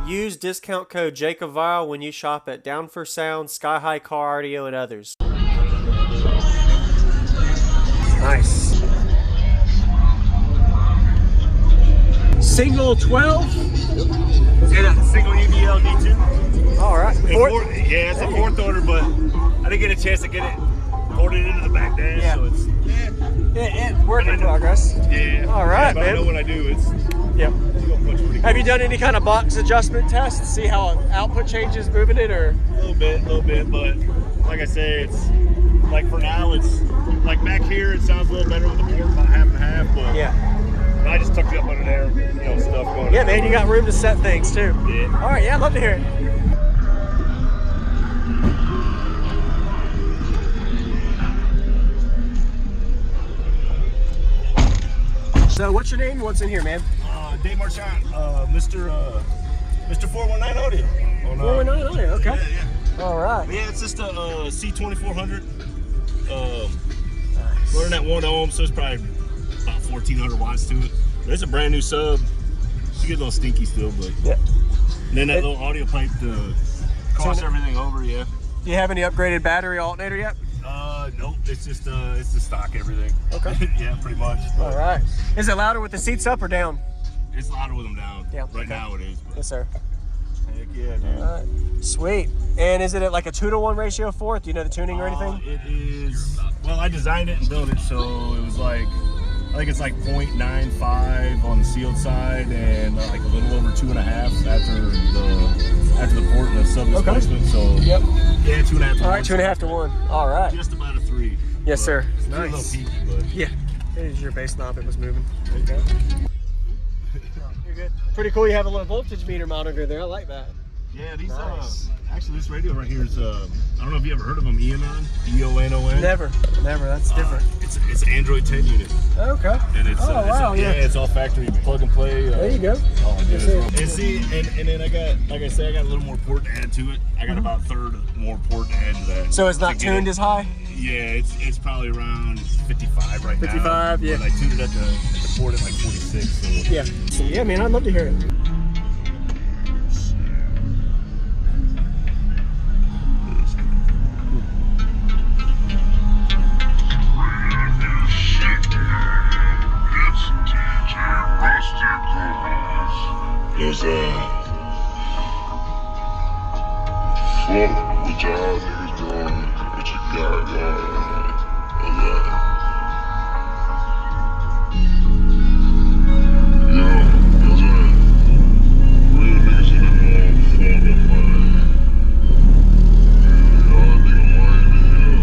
Use discount code JACOBVILE when you shop at Down for Sound, Sky High Car Audio, and others. Nice. Single 12? Yeah, that's a single EVL D2. All right. Yeah, it's a fourth order, but I didn't get a chance to get it ported into the back dash, so it's work in progress. Yeah. All right, yeah, but man. I know when I do, it's Yep. pretty Have you done any kind of box adjustment test to see how output changes moving it, or? A little bit, but like I say, it's like for now, it's like back here, it sounds a little better with the port, about half and half, but yeah. I just tucked it up under there, stuff going. Yeah, man, you got room to set things too. Yeah. All right, yeah, I'd love to hear it. So, what's your name? What's in here, man? Dave Marchand, Mr. 419 Audio. 419 Audio, okay. Yeah. All right. Yeah, it's just a C2400. Running at 1 ohm, so it's probably about 1400 watts to it. But it's a brand new sub. She get a little stinky still, but yeah. And then that little audio pipe to cross everything over, yeah. Do you have any upgraded battery alternator yet? Nope. It's just it's the stock everything. Okay. Yeah, pretty much. All right. Is it louder with the seats up or down? It's louder with them down. Yeah. Right now it is. But yes, sir. Heck yeah, dude. All right. Sweet. And is it at like a 2-to-1 ratio fourth? Do you know the tuning or anything? It is. Well, I designed it and built it, so it was like, I think it's like 0.95 on the sealed side and like a little over 2.5 after the port and the sub displacement. So yep. Yeah, 2.5 to 1. All right, 2.5 to 1. All right. Just about a 3. Yes, sir. It's nice. a little peaky, but yeah. It is your bass knob. It was moving. There you go. You're good. Pretty cool. You have a little voltage meter monitor there. I like that. Yeah, these nice. Actually this radio right here is I don't know if you ever heard of them, Eonon, E-O-N-O-N. Never. That's different. It's an Android 10 unit. Okay. And it's wow, yeah, it's all factory plug and play. There you go. Oh, dude, and see, and then I got, like I said, I got a little more port to add to it. I got about a third more port to add to that. So it's not tuned as high? Yeah, it's probably around 55 right now. 55, yeah. But I tuned it at the port at like 46. So. Yeah. So, yeah, man, I'd love to hear it. There's fuck what y'all niggas doing, what you got going on. Yeah, what's that? Real niggas in the motherfucking mind. Y'all nigga mind here.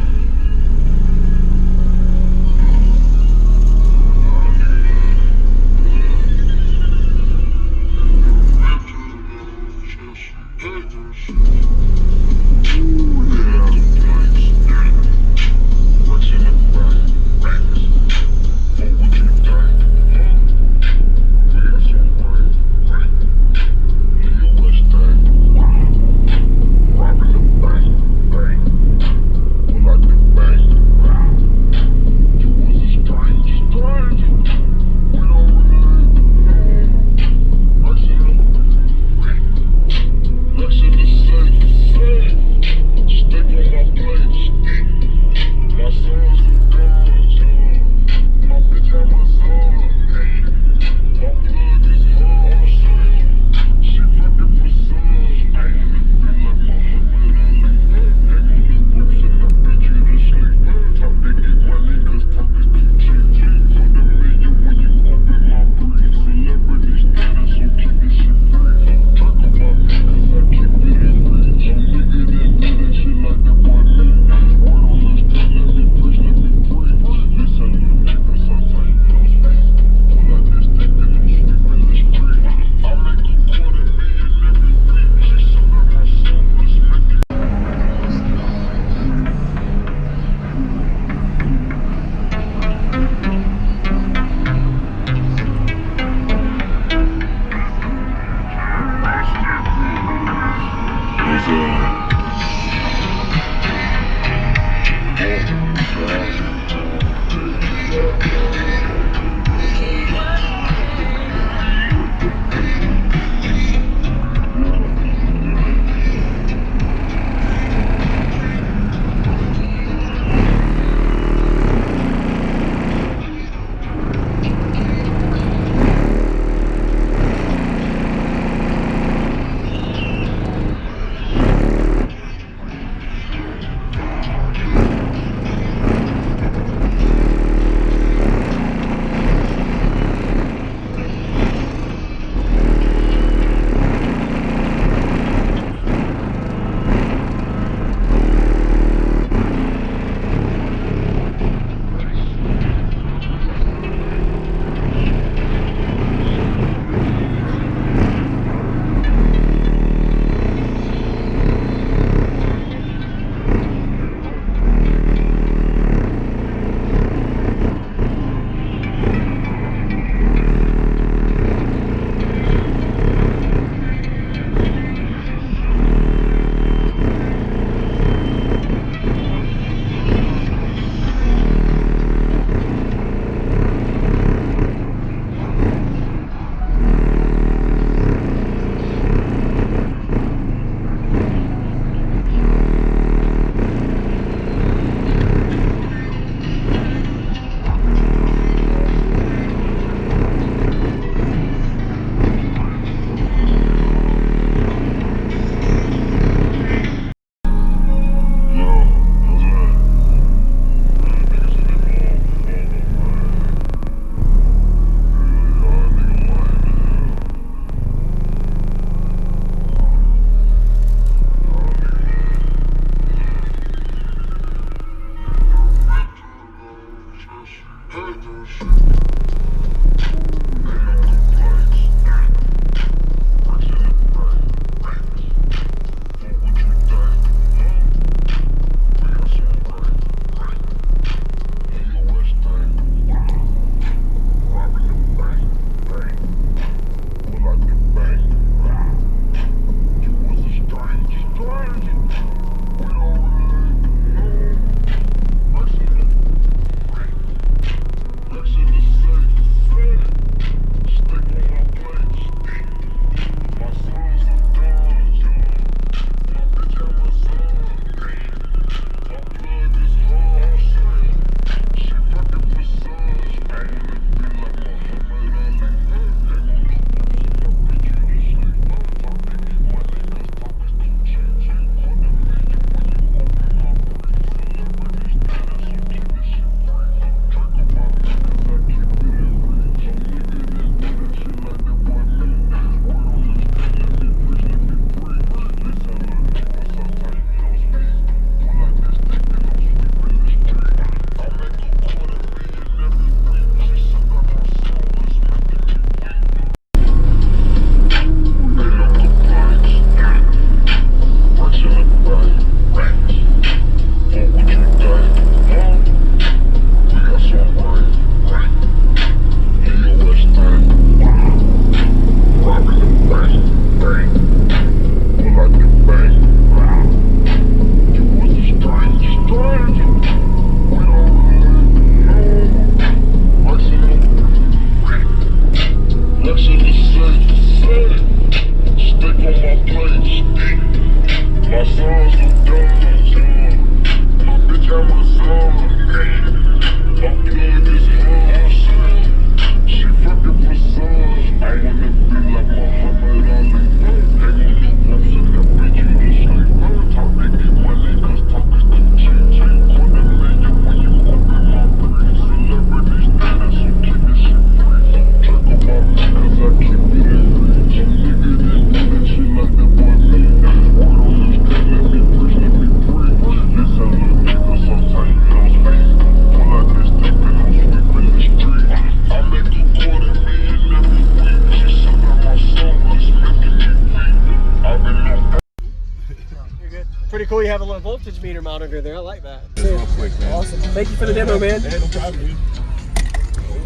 cool. You have a low voltage meter monitor there. I like that. Real quick, man. Awesome. Thank you for the demo, man. Hey, no problem, dude.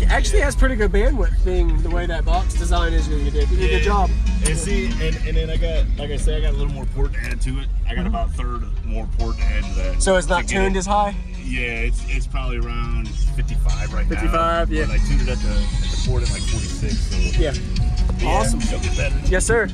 It actually has pretty good bandwidth, being the way that box design is. You did a good job. And see, and then I got, like I say, I got a little more port to add to it. I got about a third more port to add to that. So it's not tuned as high? Yeah, it's probably around 55 right now. 55, yeah. But I tuned it at the port at like 46. So Yeah. Awesome. It'll get better. Yes, sir.